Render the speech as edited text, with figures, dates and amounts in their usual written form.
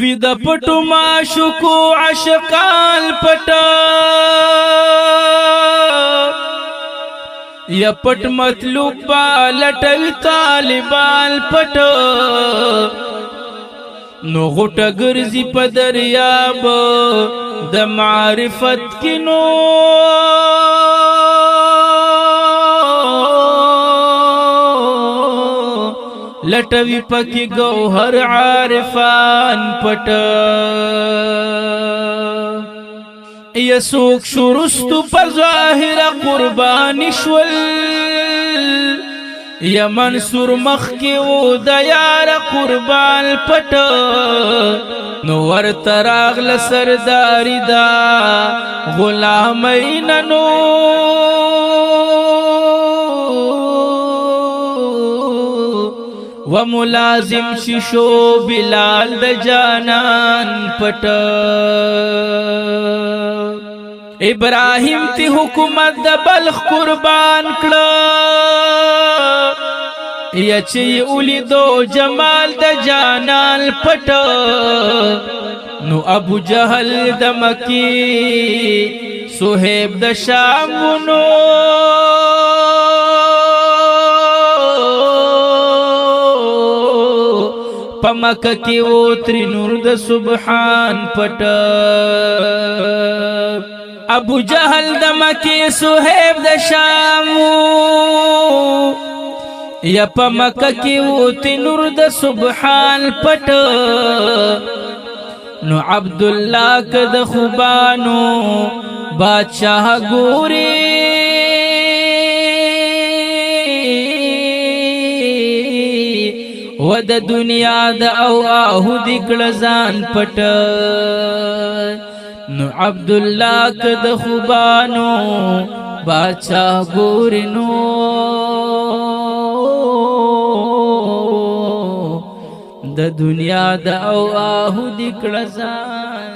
وید پټو معشوقو عاشقان پټا یا پټ مطلوب لټوي طالبان پټ نو غټه ګرځي په دریاب د معرفت کې نو لټوي پکې گوهر عارفان پټ یسوک شورستو پر ظاهر قربان شول یا منصور مخکی و د یار قربان پټ نو ورته راغله سرداری دا غلامین نو و ملازم ششو بلال د جانان پټ ابراهیم تی حکومت د بلخ قربان کړه یا چې ولیدو جمال د جانان پټ نو ابو جهل د مکی صہیب د شام نو پمکه کې وتری نور د سبحان پټ ابو جهل د مکی صہیب د شام یا پمکه کې وتری نور د سبحان پټ نو عبد الله کد خوبانو بادشاہ ګوري و د دنیا د او آهو دکړ ځان پټ نو عبد الله کد خوبانو بادشاہ ګورینو د دنیا د او آهو دکړ ځان